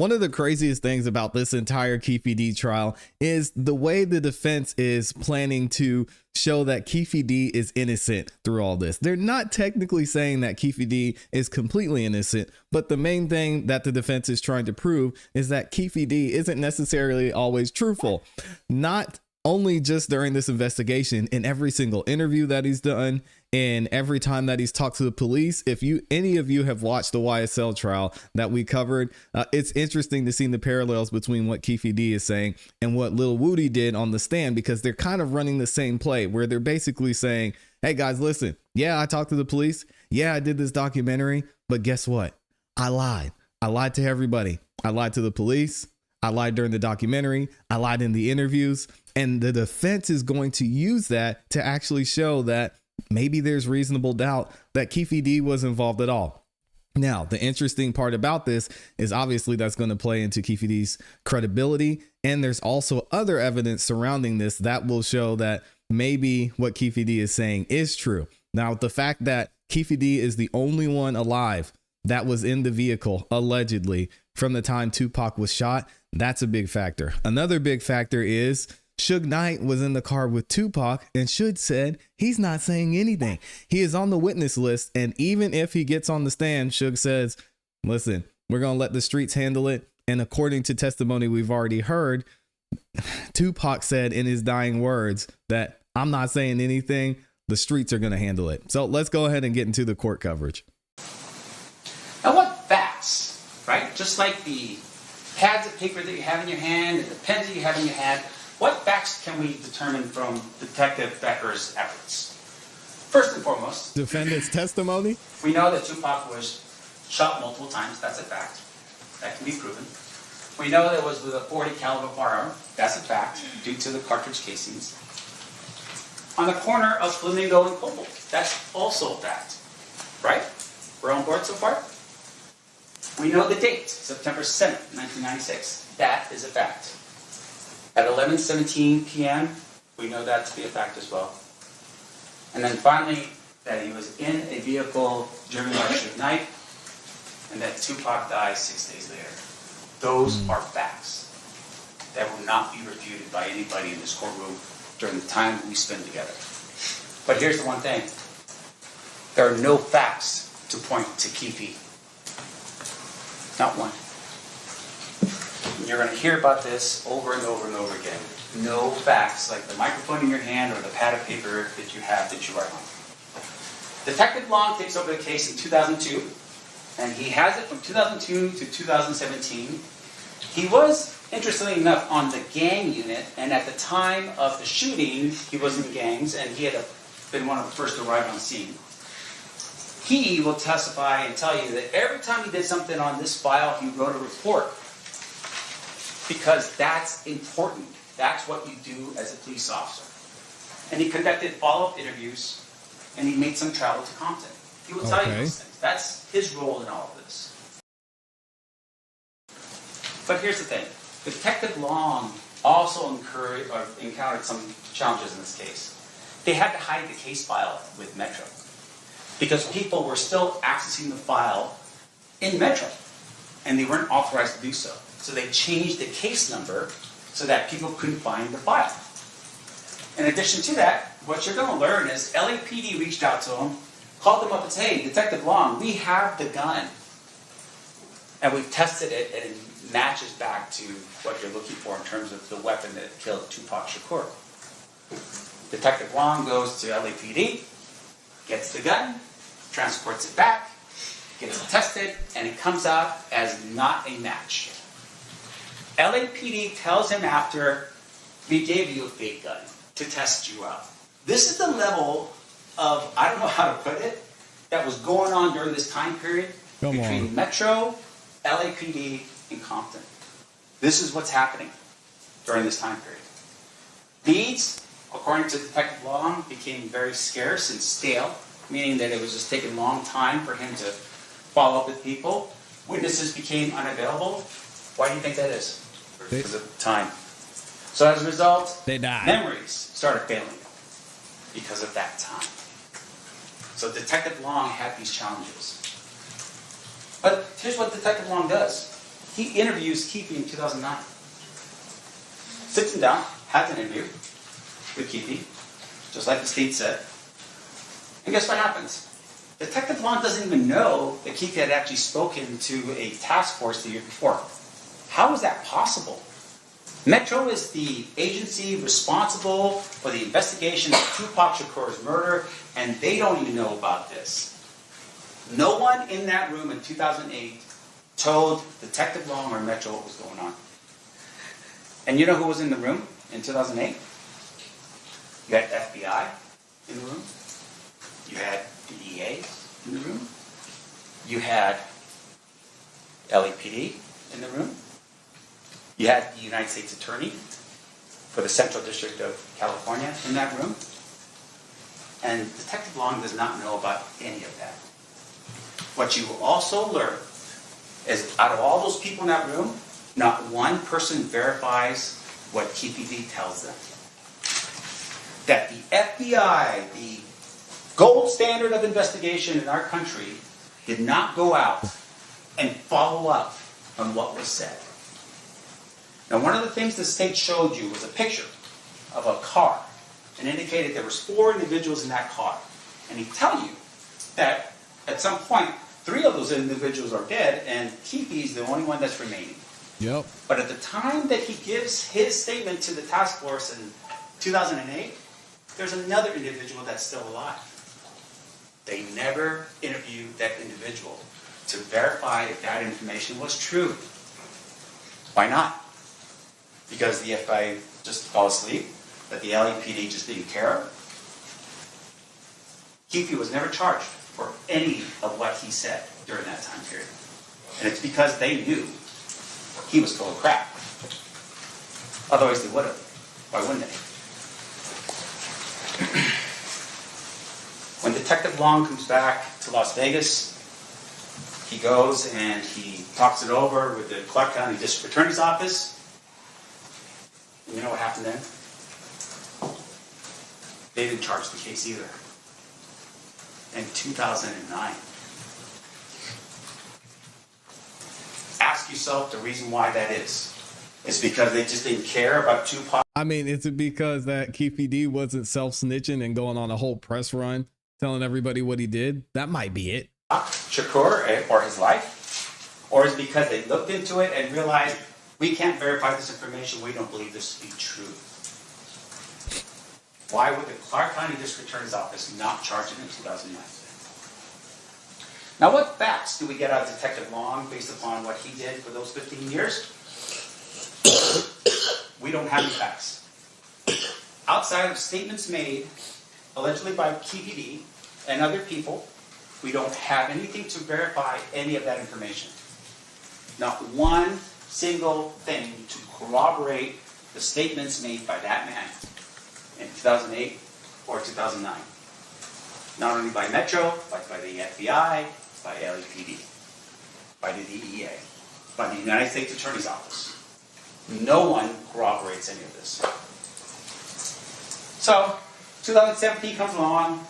One of the craziest things about this entire Keffe D trial is the way the defense is planning to show that Keffe D is innocent through all this. They're not technically saying that Keffe D is completely innocent, but the main thing that the defense is trying to prove is that Keffe D isn't necessarily always truthful. Not only just during this investigation, in every single interview that he's done, and every time that he's talked to the police. If any of you have watched the YSL trial that we covered, it's interesting to see the parallels between what Keffe D is saying and what Lil Woody did on the stand, because they're kind of running the same play where they're basically saying, hey guys, listen, yeah, I talked to the police. Yeah, I did this documentary, but guess what? I lied. I lied to everybody. I lied to the police. I lied during the documentary. I lied in the interviews. And the defense is going to use that to actually show that maybe there's reasonable doubt that Keffe D was involved at all. Now, the interesting part about this is obviously that's going to play into Keffe D's credibility. And there's also other evidence surrounding this that will show that maybe what Keffe D is saying is true. Now, the fact that Keffe D is the only one alive that was in the vehicle, allegedly, from the time Tupac was shot, that's a big factor. Another big factor is Suge Knight was in the car with Tupac, and Suge said he's not saying anything. He is on the witness list, and even if he gets on the stand, Suge says, listen, we're going to let the streets handle it. And according to testimony we've already heard, Tupac said in his dying words that I'm not saying anything. The streets are going to handle it. So let's go ahead and get into the court coverage. Now, what facts, right? Just like the pads of paper that you have in your hand and the pens that you have in your hand, what facts can we determine from Detective Becker's efforts? First and foremost, defendant's testimony. We know that Tupac was shot multiple times. That's a fact. That can be proven. We know that it was with a .40 caliber firearm. That's a fact, due to the cartridge casings. On the corner of Flamingo and Cobalt. That's also a fact. Right? We're on board so far? We know the date, September 7th, 1996. That is a fact. At 11:17 p.m., we know that to be a fact as well. And then finally, that he was in a vehicle driven by Suge Knight, and that Tupac died 6 days later. Those are facts that will not be refuted by anybody in this courtroom during the time we spend together. But here's the one thing. There are no facts to point to Keffe. Not one. And you're going to hear about this over and over and over again. No facts like the microphone in your hand or the pad of paper that you have that you write on. Detective Long takes over the case in 2002, and he has it from 2002 to 2017. He was, interestingly enough, on the gang unit, and at the time of the shooting, he was in gangs, and he had been one of the first to arrive on scene. He will testify and tell you that every time he did something on this file, he wrote a report. Because that's important. That's what you do as a police officer. And he conducted follow-up interviews, and he made some travel to Compton. He will tell you those things. That's his role in all of this. But here's the thing. Detective Long also encountered some challenges in this case. They had to hide the case file with Metro, because people were still accessing the file in Metro, and they weren't authorized to do so. So they changed the case number so that people couldn't find the file. In addition to that, what you're going to learn is LAPD reached out to him, called him up and said, hey, Detective Long, we have the gun. And we've tested it, and it matches back to what you're looking for in terms of the weapon that killed Tupac Shakur. Detective Long goes to LAPD, gets the gun, transports it back, gets it tested, and it comes out as not a match. LAPD tells him after, we gave you a fake gun to test you out. This is the level of, I don't know how to put it, that was going on during this time period between Metro, LAPD, and Compton. This is what's happening during this time period. Leads, according to Detective Long, became very scarce and stale, meaning that it was just taking a long time for him to follow up with people. Witnesses became unavailable. Why do you think that is? Because of time. So as a result, they died. Memories started failing because of that time. So Detective Long had these challenges. But here's what Detective Long does. he interviews Keffe in 2009. Sits him down, has an interview with Keffe, just like the state said. And guess what happens? Detective Long doesn't even know that Keffe had actually spoken to a task force the year before. How is that possible? Metro is the agency responsible for the investigation of Tupac Shakur's murder, and they don't even know about this. No one in that room in 2008 told Detective Long or Metro what was going on. And you know who was in the room in 2008? You had FBI in the room. You had the DEA in the room. You had LAPD in the room. You had the United States Attorney for the Central District of California in that room. And Detective Long does not know about any of that. What you will also learn is out of all those people in that room, not one person verifies what Keffe tells them. That the FBI, the gold standard of investigation in our country, did not go out and follow up on what was said. Now, one of the things the state showed you was a picture of a car and indicated there was 4 individuals in that car. And he tell you that at some point, 3 of those individuals are dead and Keffe's the only one that's remaining. Yep. But at the time that he gives his statement to the task force in 2008, there's another individual that's still alive. They never interviewed that individual to verify if that information was true. Why not? Because the FBI just fell asleep? That the LAPD just didn't care? Keffe was never charged for any of what he said during that time period. And it's because they knew he was full of crap. Otherwise they would have. Why wouldn't they? When Detective Long comes back to Las Vegas, he goes and he talks it over with the Clark County District Attorney's Office. And you know what happened then? They didn't charge the case either. In 2009. Ask yourself the reason why that is. It's because they just didn't care about Tupac. I mean, is it because that Keffe D wasn't self-snitching and going on a whole press run telling everybody what he did? That might be it. Shakur or his life? Or is it because they looked into it and realized we can't verify this information, we don't believe this to be true? Why would the Clark County District Attorney's Office not charge him in 2009? Now, what facts do we get out of Detective Long based upon what he did for those 15 years? We don't have any facts. Outside of statements made allegedly by Keffe D and other people, we don't have anything to verify any of that information. Not one single thing to corroborate the statements made by that man in 2008 or 2009. Not only by Metro, but by the FBI, by LAPD, by the DEA, by the United States Attorney's Office. No one corroborates any of this. So, 2017 comes along,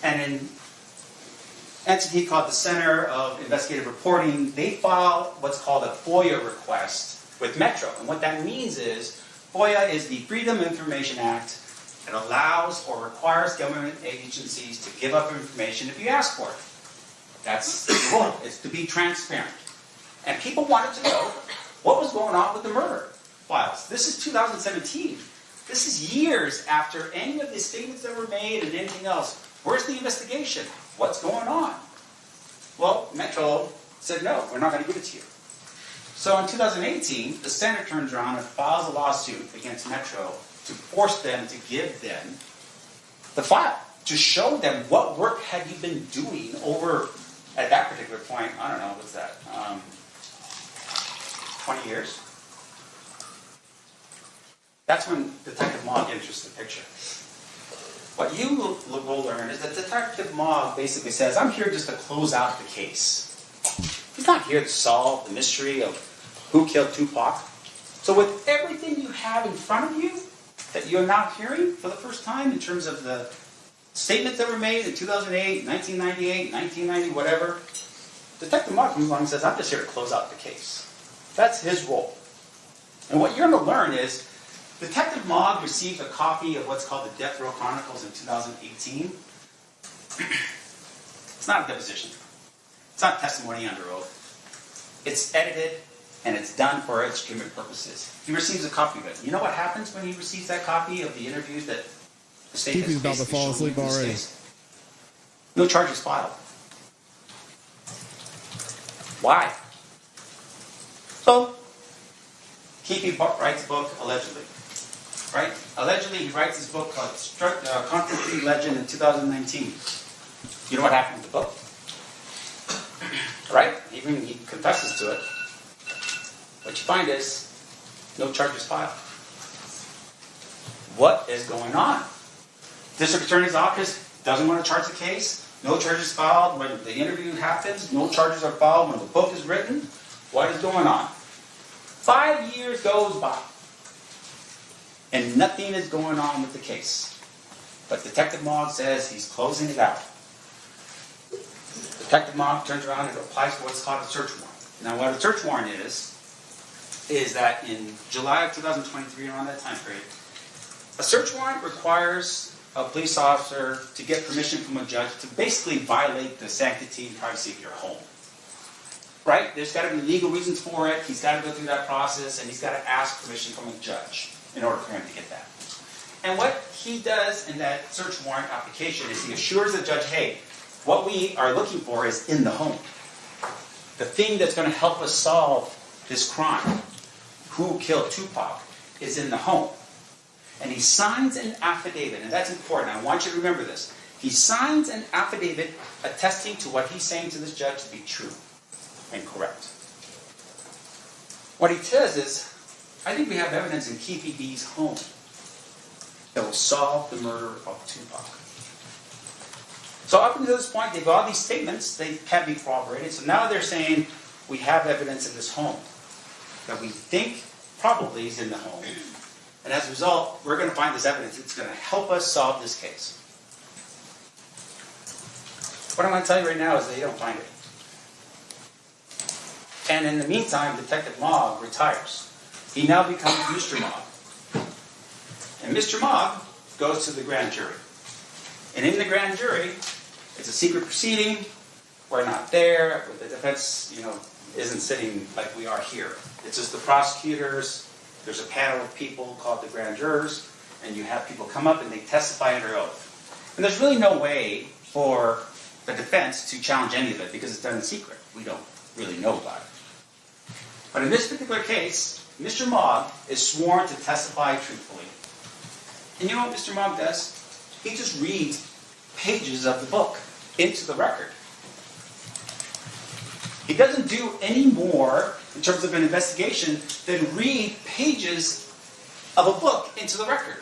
and an entity called the Center of Investigative Reporting, they file what's called a FOIA request with Metro. And what that means is, FOIA is the Freedom of Information Act. It allows or requires government agencies to give up information if you ask for it. That's the rule. It's to be transparent. And people wanted to know what was going on with the murder files. This is 2017. This is years after any of the statements that were made and anything else. Where's the investigation? What's going on? Well, Metro said, no, we're not going to give it to you. So in 2018, the Senate turns around and files a lawsuit against Metro to force them to give them the file, to show them what work had you been doing over, at that particular point, I don't know, what's that, 20 years? That's when Detective Mogg enters the picture. What you will learn is that Detective Mogg basically says, I'm here just to close out the case. He's not here to solve the mystery of who killed Tupac. So with everything you have in front of you, that you're now hearing for the first time in terms of the statements that were made in 2008, 1998, 1990, whatever, Detective Mogg comes along and says, I'm just here to close out the case. That's his role. And what you're going to learn is Detective Mogg received a copy of what's called the Death Row Chronicles in 2018. It's not a deposition. It's not testimony under oath. It's edited, and it's done for extremist purposes. He receives a copy of it. You know what happens when he receives that copy of the interviews that the state has about to fall asleep already. No charges filed. Why? So, Keffe writes a book, allegedly. Right? Allegedly, he writes his book called Conflict Legend in 2019. You know what happened with the book? Right? Even he confesses to it. What you find is, no charges filed. What is going on? District Attorney's Office doesn't want to charge the case. No charges filed when the interview happens. No charges are filed when the book is written. What is going on? 5 years goes by, and nothing is going on with the case. But Detective Mogg says he's closing it out. Detective Mogg turns around and applies for what's called a search warrant. Now, what a search warrant is that in July of 2023, around that time period, a search warrant requires a police officer to get permission from a judge to basically violate the sanctity and privacy of your home. Right? There's got to be legal reasons for it. He's got to go through that process, and he's got to ask permission from a judge in order for him to get that. And what he does in that search warrant application is he assures the judge, hey, what we are looking for is in the home. The thing that's going to help us solve this crime, who killed Tupac, is in the home. And he signs an affidavit, and that's important. I want you to remember this. He signs an affidavit attesting to what he's saying to this judge to be true and correct. What he says is, I think we have evidence in Keffe D's home that will solve the murder of Tupac. So up until this point, they've got all these statements, they can't be corroborated. So now they're saying, we have evidence in this home that we think probably is in the home. And as a result, we're going to find this evidence. It's going to help us solve this case. What I'm going to tell you right now is that you don't find it. And in the meantime, Detective Mogg retires. He now becomes Mr. Mogg. And Mr. Mogg goes to the grand jury. And in the grand jury, it's a secret proceeding. We're not there. The defense, isn't sitting like we are here. It's just the prosecutors. There's a panel of people called the grand jurors, and you have people come up and they testify under oath. And there's really no way for the defense to challenge any of it because it's done in secret. We don't really know about it. But in this particular case, Mr. Mogg is sworn to testify truthfully. And you know what Mr. Mogg does? He just reads pages of the book into the record. He doesn't do any more in terms of an investigation than read pages of a book into the record.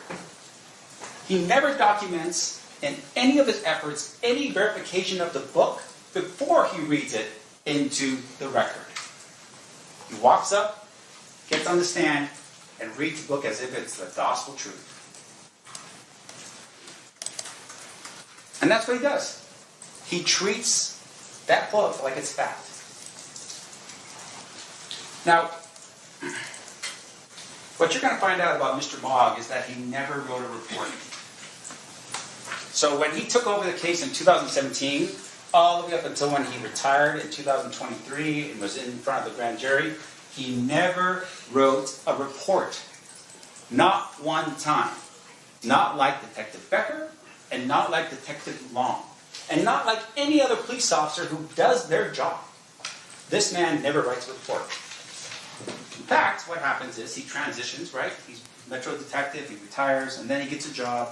He never documents in any of his efforts any verification of the book before he reads it into the record. He walks up, gets on the stand, and reads the book as if it's the gospel truth. And that's what he does. He treats that book like it's fact. Now, what you're going to find out about Mr. Mogg is that he never wrote a report. So when he took over the case in 2017, all the way up until when he retired in 2023 and was in front of the grand jury, he never wrote a report. Not one time. Not like Detective Becker, and not like Detective Long, and not like any other police officer who does their job. This man never writes a report. In fact, what happens is he transitions, right? He's a Metro detective, he retires, and then he gets a job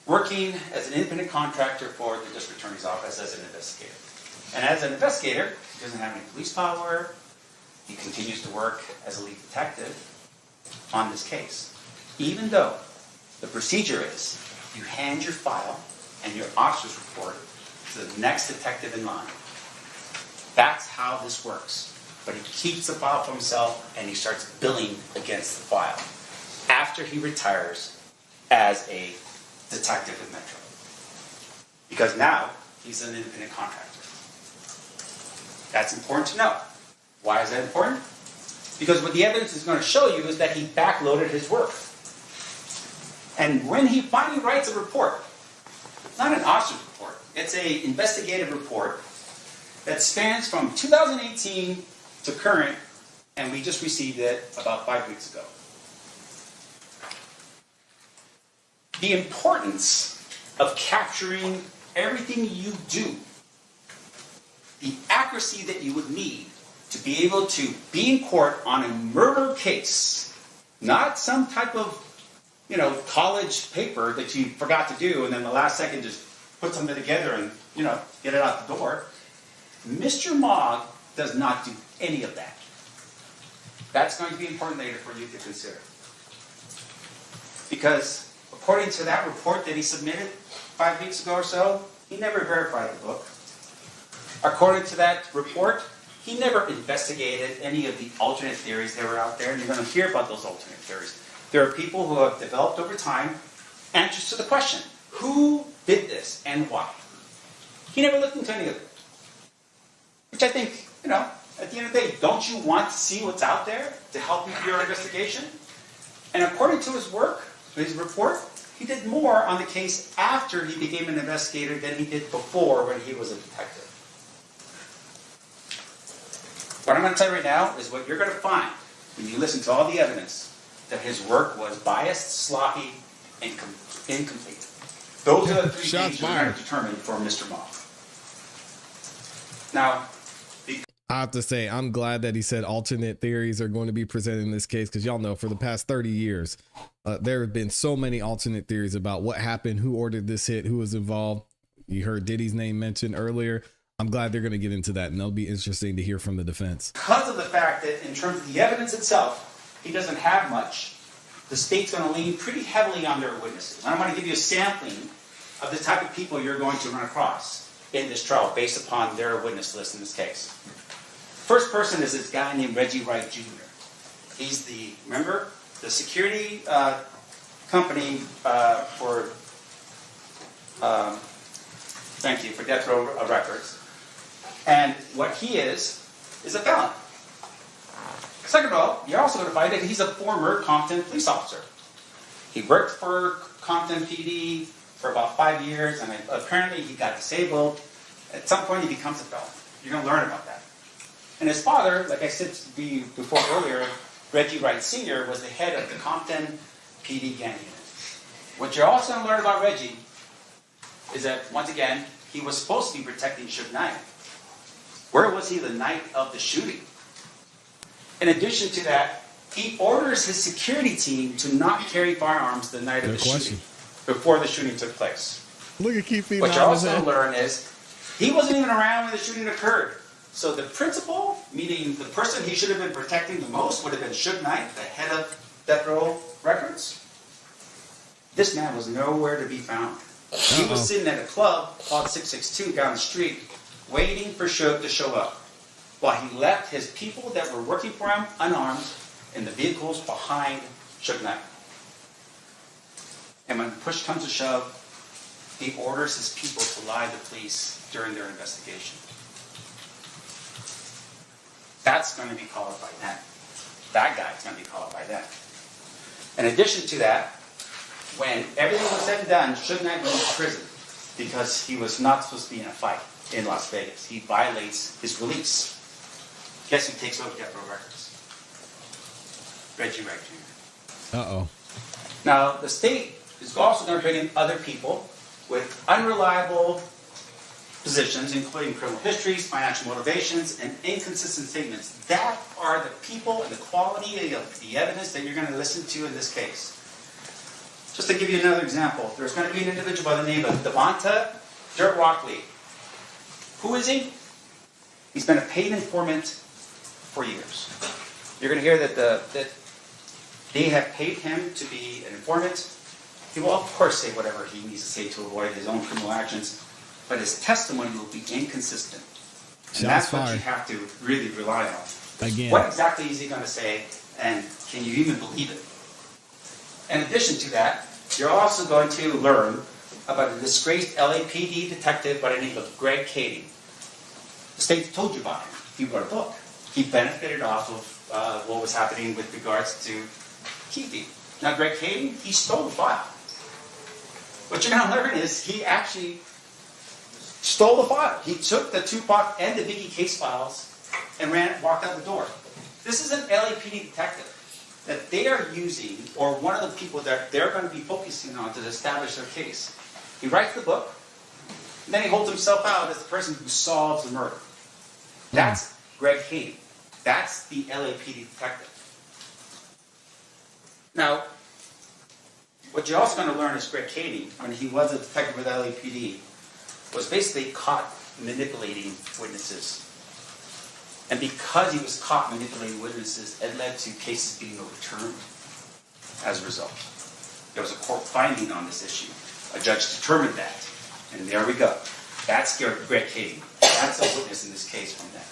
working as an independent contractor for the district attorney's office as an investigator. And as an investigator, he doesn't have any police power. He continues to work as a lead detective on this case. Even though the procedure is you hand your file and your officer's report to the next detective in line. That's how this works. But he keeps the file for himself and he starts billing against the file after he retires as a detective in Metro. Because now he's an independent contractor. That's important to know. Why is that important? Because what the evidence is going to show you is that he backloaded his work. And when he finally writes a report, not an officer's report, it's an investigative report that spans from 2018 to current, and we just received it about 5 weeks ago. The importance of capturing everything you do, the accuracy that you would need to be able to be in court on a murder case, not some type of, college paper that you forgot to do and then the last second just put something together and, get it out the door. Mr. Mogg does not do any of that. That's going to be important later for you to consider. Because according to that report that he submitted 5 weeks ago or so, he never verified the book. According to that report, he never investigated any of the alternate theories that were out there, and you're going to hear about those alternate theories. There are people who have developed over time answers to the question, who did this and why? He never looked into any of it. Which I think, at the end of the day, don't you want to see what's out there to help you with your investigation? And according to his work, his report, he did more on the case after he became an investigator than he did before when he was a detective. What I'm going to tell you right now is what you're going to find when you listen to all the evidence, that his work was biased, sloppy, and incomplete. Those are the three things you're going to determine for Mr. Mogg. Now, I have to say, I'm glad that he said alternate theories are going to be presented in this case, because y'all know for the past 30 years, there have been so many alternate theories about what happened, who ordered this hit, who was involved. You heard Diddy's name mentioned earlier. I'm glad they're going to get into that, and it'll be interesting to hear from the defense. Because of the fact that in terms of the evidence itself, he doesn't have much, the state's going to lean pretty heavily on their witnesses. And I'm going to give you a sampling of the type of people you're going to run across in this trial based upon their witness list in this case. First person is this guy named Reggie Wright Jr. He's the security company for Death Row Records. And what he is a felon. Second of all, you're also going to find that he's a former Compton police officer. He worked for Compton PD for about 5 years, and apparently he got disabled. At some point, he becomes a felon. You're going to learn about that. And his father, like I said before earlier, Reggie Wright Sr. was the head of the Compton PD gang unit. What you're also going to learn about Reggie is that, once again, he was supposed to be protecting Suge Knight. Where was he the night of the shooting? In addition to that, he orders his security team to not carry firearms the night of the shooting, before the shooting took place. Look at Keffe. What you're also going to learn is he wasn't even around when the shooting occurred. So the principal, meaning the person he should have been protecting the most, would have been Suge Knight, the head of Death Row Records. This man was nowhere to be found. He was sitting at a club called 662 down the street, waiting for Suge to show up, while he left his people that were working for him unarmed in the vehicles behind Suge Knight. And when push comes to shove, he orders his people to lie to the police during their investigation. That's going to be called by that. That guy's going to be called by that. In addition to that, when everything was said and done, Suge Knight went to prison because he was not supposed to be in a fight in Las Vegas. He violates his release. Guess who takes over Death Row Records? Reggie Wright Jr. Now, the state is also going to bring in other people with unreliable positions, including criminal histories, financial motivations, and inconsistent statements. That are the people and the quality of the evidence that you're going to listen to in this case. Just to give you another example, there's going to be an individual by the name of Devonta Dirt Rockley. Who is he? He's been a paid informant for years. You're going to hear that they have paid him to be an informant. He will, of course, say whatever he needs to say to avoid his own criminal actions, but his testimony will be inconsistent. And that's what you have to really rely on. Again. What exactly is he going to say, and can you even believe it? In addition to that, you're also going to learn about a disgraced LAPD detective by the name of Greg Kading. The state told you about him. He wrote a book. He benefited off of what was happening with regards to Keffe. Now, Greg Kading, he stole the file. What you're going to learn is he actually stole the file. He took the Tupac and the Biggie case files and walked out the door. This is an LAPD detective that they are using, or one of the people that they're going to be focusing on to establish their case. He writes the book, and then he holds himself out as the person who solves the murder. That's Greg Kading. That's the LAPD detective. Now, what you're also going to learn is Greg Kading, when he was a detective with LAPD, was basically caught manipulating witnesses. And because he was caught manipulating witnesses, it led to cases being overturned as a result. There was a court finding on this issue. A judge determined that. And there we go. That's Greg Kading. That's a witness in this case from that.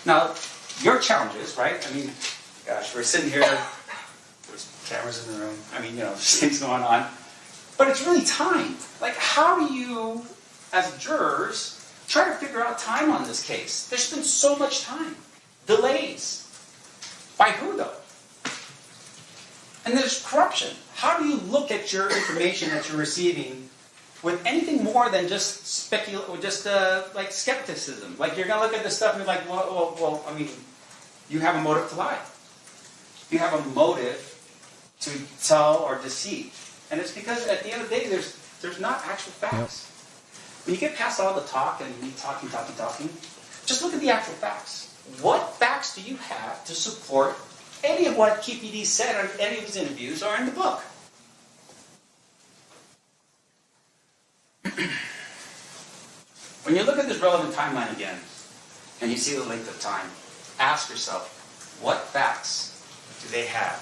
Now, your challenges, right? I mean, gosh, we're sitting here, there's cameras in the room. I mean, there's things going on. But it's really time. Like, how do you, as jurors, try to figure out time on this case? There's been so much time. Delays. By who, though? And there's corruption. How do you look at your information that you're receiving with anything more than just like skepticism? Like, you're going to look at this stuff and be like, well, I mean, you have a motive to lie. You have a motive to tell or deceive. And it's because at the end of the day, there's not actual facts. Yep. When you get past all the talk and me talking, just look at the actual facts. What facts do you have to support any of what Keffe said on any of his interviews or in the book? When you look at this relevant timeline again, and you see the length of time, ask yourself, what facts do they have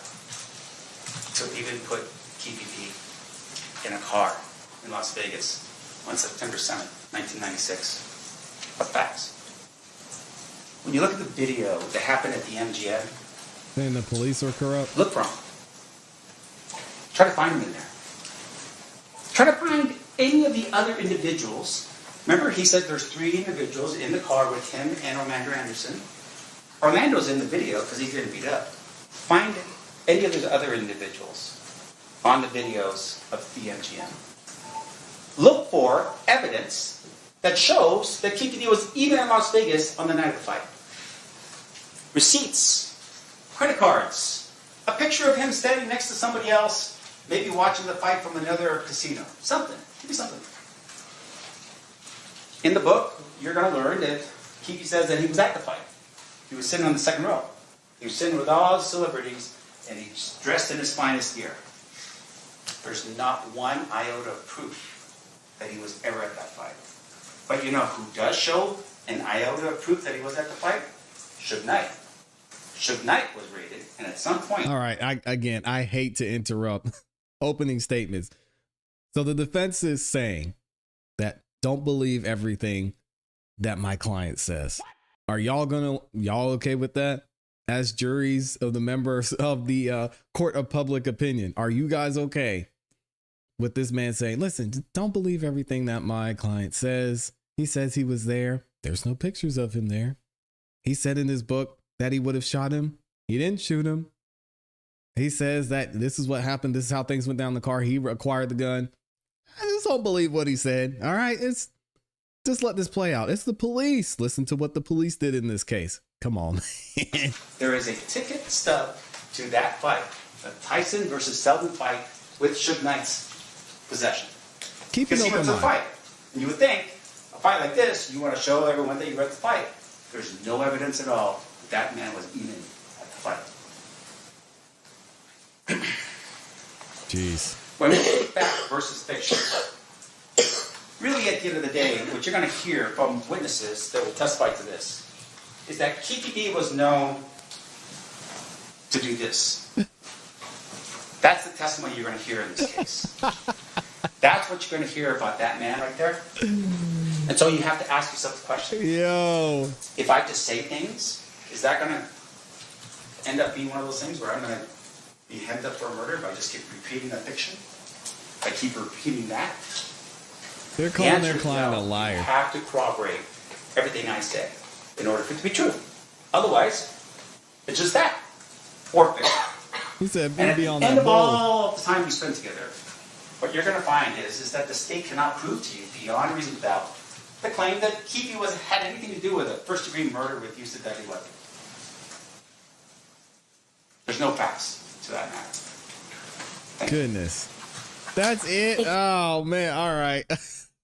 to even put Keffe in a car in Las Vegas on September 7th, 1996? What facts? When you look at the video that happened at the MGM, saying the police are corrupt. Look for them. Try to find them in there. Try to find any of the other individuals. Remember, he said there's 3 individuals in the car with him and Orlando Anderson. Orlando's in the video because he's getting beat up. Find any of those other individuals on the videos of the MGM. Look for evidence that shows that Keffe was even in Las Vegas on the night of the fight. Receipts, credit cards, a picture of him standing next to somebody else, maybe watching the fight from another casino. Something. Give me something. In the book, you're going to learn that Keffe says that he was at the fight. He was sitting on the second row. He was sitting with all the celebrities, and he's dressed in his finest gear. There's not one iota of proof that he was ever at that fight. But you know who does show an iota of proof that he was at the fight? Suge Knight. Suge Knight was raided, and at some point... All right, I hate to interrupt opening statements. So the defense is saying that don't believe everything that my client says. Are y'all okay with that? As juries of the members of the court of public opinion, are you guys okay with this man saying, listen, don't believe everything that my client says. He says he was there. There's no pictures of him there. He said in his book that he would have shot him. He didn't shoot him. He says that this is what happened. This is how things went down in the car. He acquired the gun. I just don't believe what he said. All right. Just let this play out. It's the police. Listen to what the police did in this case. Come on, man. There is a ticket stub to that fight, the Tyson versus Selden fight with Suge Knight's possession. Keep an open mind. Fight. And you would think, a fight like this, you want to show everyone that you were at the fight. There's no evidence at all that man was even at the fight. Jeez. When we take fact versus fiction, really at the end of the day, what you're going to hear from witnesses that will testify to this is that Keffe was known to do this. That's the testimony you're going to hear in this case. That's what you're going to hear about that man right there. And so you have to ask yourself the question. Yo. If I just say things, is that going to end up being one of those things where I'm going to be hemmed up for a murder if I just keep repeating that fiction? If I keep repeating that? They're calling their client a liar. You have to corroborate everything I say in order for it to be true. Otherwise, It's just that. Forfeit. He said, And at be the on end that of bowl. all the time we spend together, what you're going to find is that the state cannot prove to you beyond a reasonable doubt the claim that Keffe had anything to do with a first-degree murder with use of deadly weapon. There's no facts to that matter. Goodness. That's it. Oh man. All right.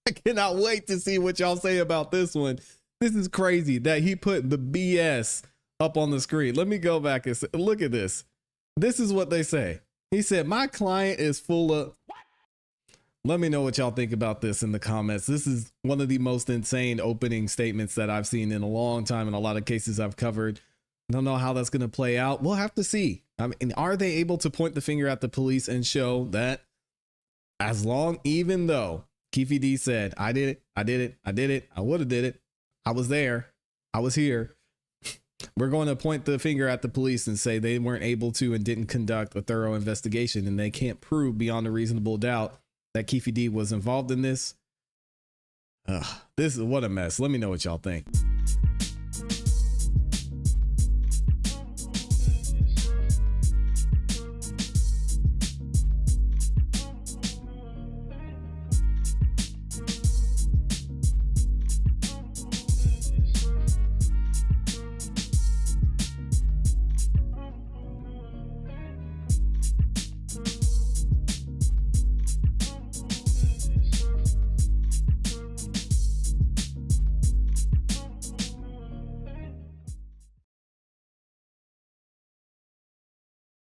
I cannot wait to see what y'all say about this one. This is crazy that he put the BS up on the screen. Let me go back and look at this. This is what they say. He said, my client is full of... Let me know what y'all think about this in the comments. This is one of the most insane opening statements that I've seen in a long time in a lot of cases I've covered. Don't know how that's going to play out. We'll have to see. I mean, are they able to point the finger at the police and show that even though Keffe D said, I did it, I would have did it, I was there, I was here, we're going to point the finger at the police and say they weren't able to and didn't conduct a thorough investigation and they can't prove beyond a reasonable doubt that Keffe D was involved in this. This is what a mess. Let me know what y'all think.